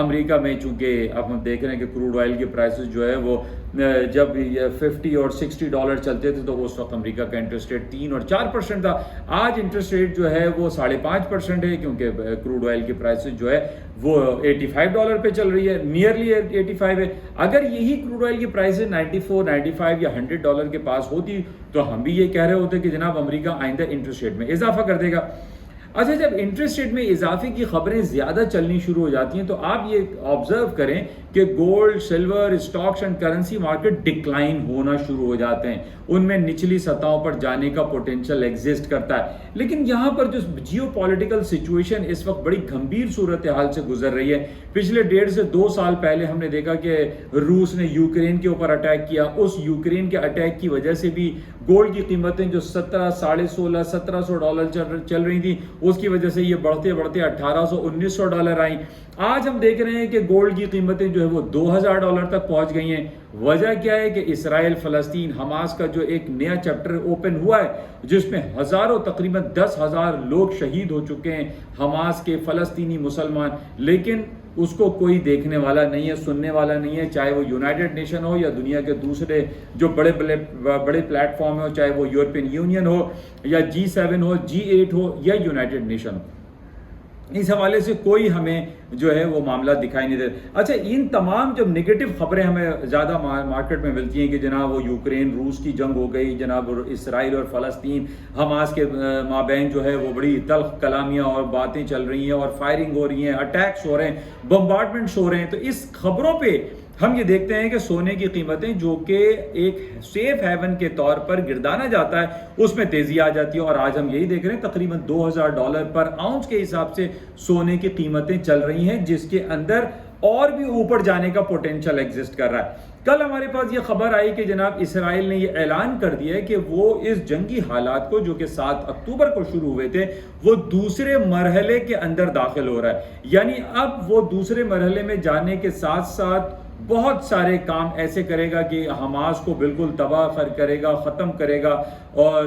امریکہ میں چونکہ اب ہم دیکھ رہے ہیں کہ کروڈ آئل کے پرائسز جو ہے وہ جب $50 اور $60 چلتے تھے تو اس وقت امریکہ کا انٹرسٹ ریٹ 3 اور 4% تھا. آج انٹرسٹ ریٹ جو ہے وہ 5.5% ہے کیونکہ کروڈ آئل کی پرائسز جو ہے وہ $85 پہ چل رہی ہے, نیئرلی 85 ہے. اگر یہی کروڈ آئل کی پرائسز 94, 95 یا $100 کے پاس ہوتی تو ہم بھی یہ کہہ رہے ہوتے کہ جناب امریکہ آئندہ انٹرسٹ ریٹ میں اضافہ کر دے گا. اچھا, جب انٹرسٹ ریٹ میں اضافے کی خبریں زیادہ چلنی شروع ہو جاتی ہیں تو آپ یہ آبزرو کریں کہ gold, silver, stocks and currency market decline ہونا شروع ہو جاتے ہیں, ان میں نچلی سطحوں پر جانے کا پوٹینشل ایگزسٹ کرتا ہے. لیکن یہاں پر جو جیو پولیٹیکل سچویشن اس وقت بڑی گھمبیر صورتحال سے گزر رہی ہے. پچھلے 1.5 سے 2 سال پہلے ہم نے دیکھا کہ روس نے یوکرین کے اوپر اٹیک کیا. اس یوکرین کے اٹیک کی وجہ سے بھی گولڈ کی قیمتیں جو 17, $16,500, $1,700 چل رہی تھیں, اس کی وجہ سے یہ بڑھتے بڑھتے $1,800, $1,900 آئیں. آج ہم دیکھ رہے ہیں کہ گولڈ کی قیمتیں جو ہے وہ $2,000 تک پہنچ گئی ہیں. وجہ کیا ہے کہ اسرائیل فلسطین حماس کا جو ایک نیا چیپٹر اوپن ہوا ہے جس میں ہزاروں, تقریباً 10,000 لوگ شہید ہو چکے ہیں حماس کے, فلسطینی مسلمان, لیکن اس کو کوئی دیکھنے والا نہیں ہے, سننے والا نہیں ہے, چاہے وہ یونائٹڈ نیشن ہو یا دنیا کے دوسرے جو بڑے پلیٹ فارم ہو, چاہے وہ یورپین یونین ہو یا G7 ہو, G8 ہو یا یونائٹڈ نیشن ہو. اس حوالے سے کوئی ہمیں جو ہے وہ معاملہ دکھائی نہیں دیتے. اچھا, ان تمام جب نگیٹو خبریں ہمیں زیادہ مارکیٹ میں ملتی ہیں کہ جناب وہ یوکرین روس کی جنگ ہو گئی, جناب اسرائیل اور فلسطین حماس کے مابین جو ہے وہ بڑی تلخ کلامیاں اور باتیں چل رہی ہیں اور فائرنگ ہو رہی ہیں, اٹیکس ہو رہے ہیں, بمبارڈمنٹس ہو رہے ہیں, تو اس خبروں پہ ہم یہ دیکھتے ہیں کہ سونے کی قیمتیں جو کہ ایک سیف ہیون کے طور پر گردانا جاتا ہے اس میں تیزی آ جاتی ہے. اور آج ہم یہی دیکھ رہے ہیں تقریباً $2,000 پر آؤنس کے حساب سے سونے کی قیمتیں چل رہی ہیں, جس کے اندر اور بھی اوپر جانے کا پوٹینشل ایگزسٹ کر رہا ہے. کل ہمارے پاس یہ خبر آئی کہ جناب اسرائیل نے یہ اعلان کر دیا ہے کہ وہ اس جنگی حالات کو جو کہ 7 اکتوبر کو شروع ہوئے تھے وہ دوسرے مرحلے کے اندر داخل ہو رہا ہے. یعنی اب وہ دوسرے مرحلے میں جانے کے ساتھ ساتھ بہت سارے کام ایسے کرے گا کہ حماس کو بالکل تباہ کرے گا, ختم کرے گا, اور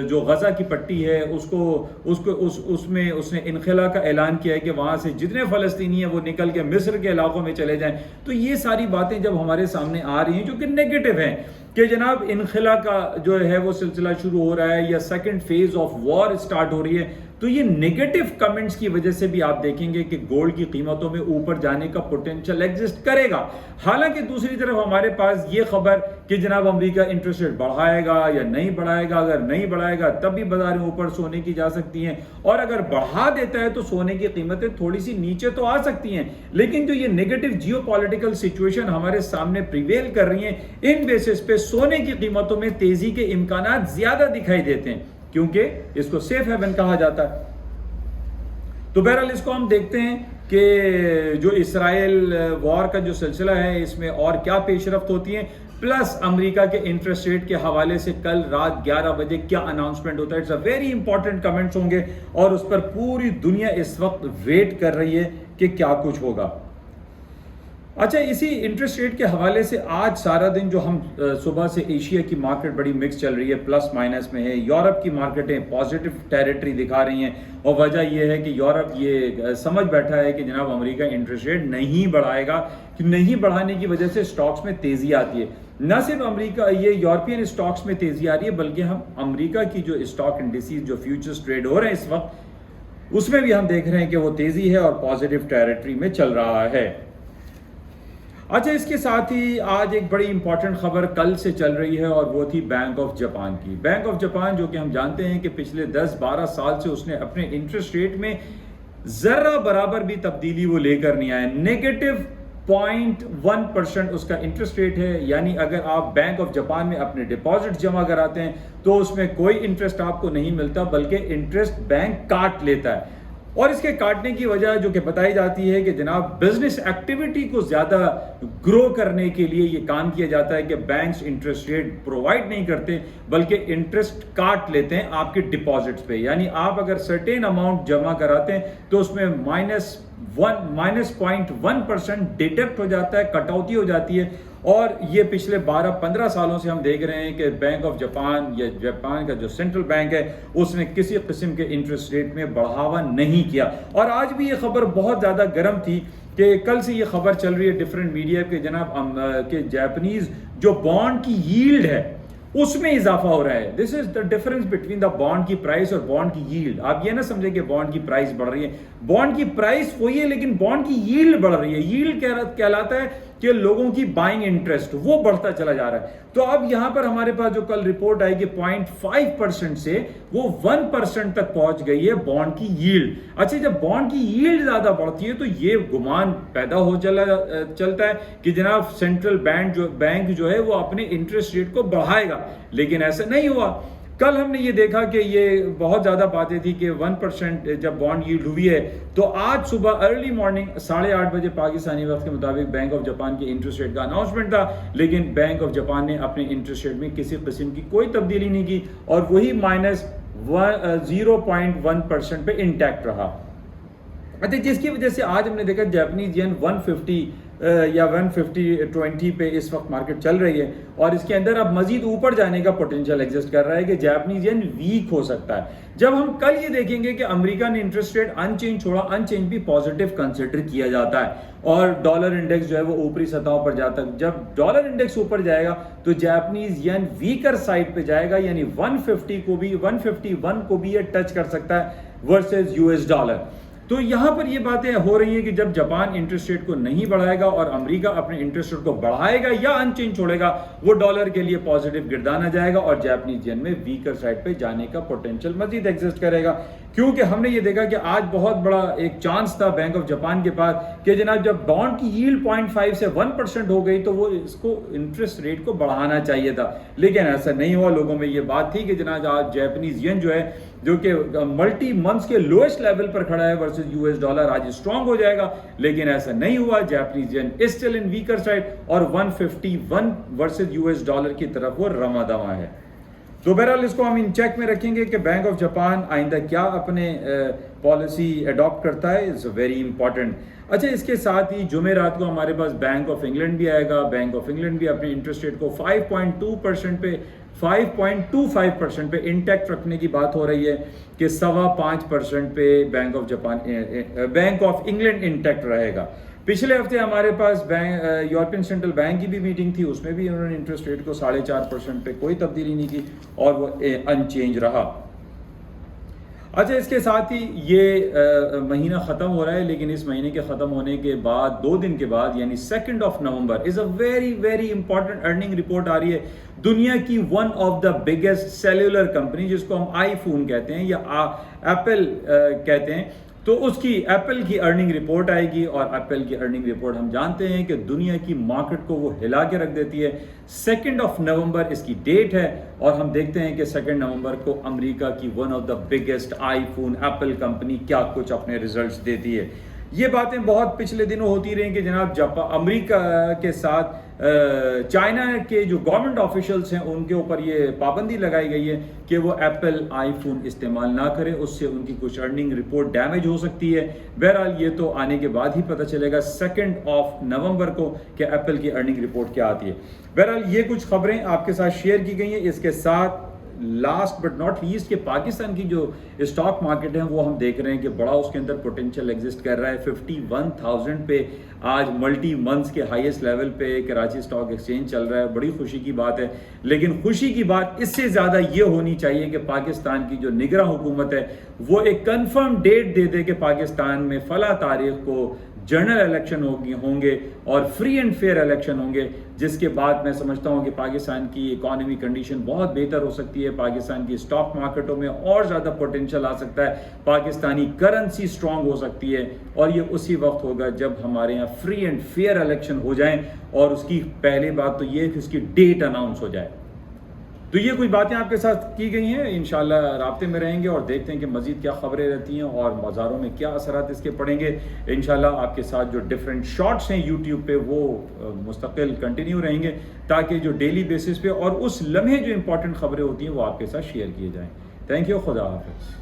جو غزہ کی پٹی ہے اس میں اس نے انخلا کا اعلان کیا ہے کہ وہاں سے جتنے فلسطینی ہیں وہ نکل کے مصر کے علاقوں میں چلے جائیں. تو یہ ساری باتیں جب ہمارے سامنے آ رہی ہیں جو کہ نیگیٹو ہیں کہ جناب انخلا کا جو ہے وہ سلسلہ شروع ہو رہا ہے یا second phase of war start ہو رہی ہے, تو یہ نیگیٹو کمنٹس کی وجہ سے بھی آپ دیکھیں گے کہ گولڈ کی قیمتوں میں اوپر جانے کا پوٹینشل ایگزسٹ کرے گا. حالانکہ دوسری طرف ہمارے پاس یہ خبر کہ جناب امریکہ انٹرسٹ ریٹ بڑھائے گا یا نہیں بڑھائے گا, اگر نہیں بڑھائے گا تب بھی بازاریں اوپر سونے کی جا سکتی ہیں, اور اگر بڑھا دیتا ہے تو سونے کی قیمتیں تھوڑی سی نیچے تو آ سکتی ہیں. لیکن جو یہ نیگیٹو جیو پولیٹیکل سچویشن ہمارے سامنے پریویل کر رہی ہیں, ان بیسس پہ سونے کی قیمتوں میں تیزی کے امکانات زیادہ دکھائی دیتے ہیں کیونکہ اس کو سیف ہیون کہا جاتا ہے. تو بہرحال اس کو ہم دیکھتے ہیں کہ جو اسرائیل وار کا جو سلسلہ ہے اس میں اور کیا پیش رفت ہوتی ہیں, پلس امریکہ کے انٹرسٹ ریٹ کے حوالے سے کل رات 11 بجے کیا اناؤنسمنٹ ہوتا ہے. It's a very important comments ہوں گے اور اس پر پوری دنیا اس وقت ویٹ کر رہی ہے کہ کیا کچھ ہوگا. اچھا, اسی انٹرسٹ ریٹ کے حوالے سے آج سارا دن جو ہم صبح سے ایشیا کی مارکیٹ بڑی مکس چل رہی ہے, پلس مائنس میں ہے. یورپ کی مارکیٹیں پازیٹو ٹیریٹری دکھا رہی ہیں اور وجہ یہ ہے کہ یورپ یہ سمجھ بیٹھا ہے کہ جناب امریکہ انٹرسٹ ریٹ نہیں بڑھائے گا, کہ نہیں بڑھانے کی وجہ سے سٹاکس میں تیزی آتی ہے. نہ صرف امریکہ, یہ یورپین سٹاکس میں تیزی آ رہی ہے بلکہ ہم امریکہ کی جو اسٹاک انڈیسیز جو فیوچرز ٹریڈ ہو رہے ہیں اس وقت اس میں بھی ہم دیکھ رہے ہیں کہ وہ تیزی ہے اور پازیٹو ٹیریٹری میں چل رہا ہے. اچھا, اس کے ساتھ ہی آج ایک بڑی امپورٹنٹ خبر کل سے چل رہی ہے اور وہ تھی بینک آف جاپان کی. بینک آف جاپان جو کہ ہم جانتے ہیں کہ پچھلے 10-12 سال سے اس نے اپنے انٹرسٹ ریٹ میں ذرہ برابر بھی تبدیلی وہ لے کر نہیں آئے. نیگیٹو 0.1% اس کا انٹرسٹ ریٹ ہے. یعنی اگر آپ بینک آف جاپان میں اپنے ڈپازٹ جمع کراتے ہیں تو اس میں کوئی انٹرسٹ آپ کو نہیں ملتا بلکہ انٹرسٹ بینک کاٹ لیتا ہے. اور اس کے کاٹنے کی وجہ جو کہ بتائی جاتی ہے کہ جناب بزنس ایکٹیویٹی کو زیادہ گرو کرنے کے لیے یہ کام کیا جاتا ہے کہ بینکس انٹرسٹ ریٹ پرووائڈ نہیں کرتے بلکہ انٹرسٹ کاٹ لیتے ہیں آپ کے ڈپازٹس پہ. یعنی آپ اگر سرٹین اماؤنٹ جمع کراتے ہیں تو اس میں -0.1% ڈیڈکٹ ہو جاتا ہے, کٹوتی ہو جاتی ہے, اور یہ پچھلے 12-15 سالوں سے ہم دیکھ رہے ہیں کہ بینک آف جاپان یا جاپان کا جو سینٹرل بینک ہے اس نے کسی قسم کے انٹرسٹ ریٹ میں بڑھاوا نہیں کیا. اور آج بھی یہ خبر بہت زیادہ گرم تھی کہ کل سے یہ خبر چل رہی ہے ڈفرینٹ میڈیا کہ جناب کہ جاپنیز جو بانڈ کی ییلڈ ہے اس میں اضافہ ہو رہا ہے. This is the difference between the bond کی پرائس اور بانڈ کی ییلڈ. آپ یہ نہ سمجھیں کہ بانڈ کی پرائس بڑھ رہی ہے, بانڈ کی پرائس وہی ہے لیکن بانڈ کی ییلڈ بڑھ رہی ہے. ییلڈ کہلاتا ہے کہ لوگوں کی بائنگ انٹرسٹ وہ بڑھتا چلا جا رہا ہے. تو اب یہاں پر ہمارے پاس جو کل رپورٹ آئی کہ 0.5% سے وہ 1% تک پہنچ گئی ہے بانڈ کی ییلڈ. اچھا, جب بانڈ کی ییلڈ زیادہ بڑھتی ہے تو یہ گمان پیدا ہو چلتا ہے کہ جناب سینٹرل بینک جو ہے وہ اپنے انٹرسٹ ریٹ کو بڑھائے گا, لیکن ایسا نہیں ہوا. کل ہم نے یہ دیکھا کہ یہ بہت زیادہ باتیں تھی کہ 1% جب بانڈ ییلڈ ہوئی ہے تو آج صبح ارلی مارننگ 8:30 بجے پاکستانی وقت کے مطابق بینک آف جاپان کے انٹرسٹ ریٹ کا اناؤنسمنٹ تھا, لیکن بینک آف جاپان نے اپنے انٹرسٹ ریٹ میں کسی قسم کی کوئی تبدیلی نہیں کی اور وہی -0.1% پہ انٹیکٹ رہا. اچھا, جس کی وجہ سے آج ہم نے دیکھا جاپنیز ین 150 یا 150-20 پہ اس وقت مارکیٹ چل رہی ہے اور اس کے اندر اب مزید اوپر جانے کا پوٹینشیل ایگزسٹ کر رہا ہے کہ جاپنیز ین ویک ہو سکتا ہے. جب ہم کل یہ دیکھیں گے کہ امریکہ نے انٹرسٹ ریٹ ان چینج چھوڑا, ان چینج بھی پازیٹیو کنسیڈر کیا جاتا ہے اور ڈالر انڈیکس جو ہے وہ اوپری سطحوں پر جاتا ہے. جب ڈالر انڈیکس اوپر جائے گا تو جاپنیز ین ویکر سائڈ پہ جائے گا, یعنی 151 کو بھی یہ ٹچ کر سکتا ہے ورسز US ڈالر. تو یہاں پر یہ باتیں ہو رہی ہیں کہ جب جاپان انٹرسٹ ریٹ کو نہیں بڑھائے گا اور امریکہ اپنے انٹرسٹ ریٹ کو بڑھائے گا یا ان چینج چھوڑے گا, وہ ڈالر کے لیے پازیٹیو گردانا جائے گا اور جاپنیز ین میں ویکر سائڈ پہ جانے کا پوٹینشیل مزید ایگزسٹ کرے گا. کیونکہ ہم نے یہ دیکھا کہ آج بہت بڑا ایک چانس تھا بینک آف جاپان کے پاس کہ جناب جب بانڈ کی ییلڈ 0.5 سے 1% ہو گئی تو وہ اس کو انٹرسٹ ریٹ کو بڑھانا چاہیے تھا, لیکن ایسا نہیں ہوا. لوگوں میں یہ بات تھی کہ جناب آج جاپنیز ین جو ہے جو کہ ملٹی منتھس کے لوئسٹ لیول پر کھڑا ہے ورسز US ڈالر, آج اسٹرانگ ہو جائے گا, لیکن ایسا نہیں ہوا. Japanese yen is still in weaker side اور 151 ورسز US ڈالر کی طرف وہ رواں دواں ہے. تو بہرحال اس کو ہم ان چیک میں رکھیں گے کہ بینک آف جاپان آئندہ کیا اپنے پالیسی اڈاپٹ کرتا ہے, از ویری امپورٹنٹ. اچھا, اس کے ساتھ ہی جمعرات کو ہمارے پاس بینک آف انگلینڈ بھی آئے گا. بینک آف انگلینڈ بھی اپنے انٹرسٹ ریٹ کو 5.25% پہ انٹیکٹ رکھنے کی بات ہو رہی ہے کہ 5.25% پہ بینک آف انگلینڈ انٹیکٹ رہے گا. پچھلے ہفتے ہمارے پاس یورپین سینٹرل بینک کی بھی میٹنگ تھی, اس میں بھی انہوں نے انٹرسٹ ریٹ کو 4.5% پہ کوئی تبدیلی نہیں کی اور وہ ان چینج رہا. اچھا, اس کے ساتھ ہی یہ مہینہ ختم ہو رہا ہے, لیکن اس مہینے کے ختم ہونے کے بعد 2 دن کے بعد یعنی 2 نومبر is a very important earning report آ رہی ہے دنیا کی one of the biggest cellular company جس کو ہم آئی فون کہتے ہیں یا ایپل کہتے ہیں. تو اس کی ایپل کی ارننگ رپورٹ آئے گی اور ایپل کی ارننگ رپورٹ ہم جانتے ہیں کہ دنیا کی مارکیٹ کو وہ ہلا کے رکھ دیتی ہے. 2 نومبر اس کی ڈیٹ ہے اور ہم دیکھتے ہیں کہ 2 نومبر کو امریکہ کی one of the biggest I phone apple company کیا کچھ اپنے ریزلٹس دیتی ہے. یہ باتیں بہت پچھلے دنوں ہوتی رہیں کہ جناب امریکہ کے ساتھ چائنا کے جو گورنمنٹ آفیشلز ہیں ان کے اوپر یہ پابندی لگائی گئی ہے کہ وہ ایپل آئی فون استعمال نہ کریں, اس سے ان کی کچھ ارننگ رپورٹ ڈیمیج ہو سکتی ہے. بہرحال یہ تو آنے کے بعد ہی پتہ چلے گا 2 نومبر کو کہ ایپل کی ارننگ رپورٹ کیا آتی ہے. بہرحال یہ کچھ خبریں آپ کے ساتھ شیئر کی گئی ہیں. اس کے ساتھ لاسٹ بٹ ناٹ لیسٹ کہ پاکستان کی جو اسٹاک مارکیٹ ہے وہ ہم دیکھ رہے ہیں کہ بڑا اس کے اندر پوٹینشیل ایگزسٹ کر رہا ہے. 51,000 پہ آج ملٹی منتھس کے ہائیسٹ لیول پہ کراچی اسٹاک ایکسچینج چل رہا ہے. بڑی خوشی کی بات ہے, لیکن خوشی کی بات اس سے زیادہ یہ ہونی چاہیے کہ پاکستان کی جو نگراں حکومت ہے وہ ایک کنفرم ڈیٹ دے دے کہ پاکستان میں فلاں تاریخ کو جنرل الیکشن ہوں گے اور فری اینڈ فیئر الیکشن ہوں گے, جس کے بعد میں سمجھتا ہوں کہ پاکستان کی اکانومی کنڈیشن بہت بہتر ہو سکتی ہے. پاکستان کی اسٹاک مارکیٹوں میں اور زیادہ پوٹینشیل آ سکتا ہے, پاکستانی کرنسی اسٹرانگ ہو سکتی ہے اور یہ اسی وقت ہوگا جب ہمارے یہاں فری اینڈ فیئر الیکشن ہو جائیں. اور اس کی پہلی بات تو یہ کہ اس کی ڈیٹ اناؤنس ہو جائے. تو یہ کچھ باتیں آپ کے ساتھ کی گئی ہیں. انشاءاللہ رابطے میں رہیں گے اور دیکھتے ہیں کہ مزید کیا خبریں رہتی ہیں اور بازاروں میں کیا اثرات اس کے پڑیں گے. انشاءاللہ آپ کے ساتھ جو ڈیفرنٹ شارٹس ہیں یوٹیوب پہ وہ مستقل کنٹینیو رہیں گے تاکہ جو ڈیلی بیسس پہ اور اس لمحے جو امپورٹنٹ خبریں ہوتی ہیں وہ آپ کے ساتھ شیئر کیے جائیں. تھینک یو, خدا حافظ.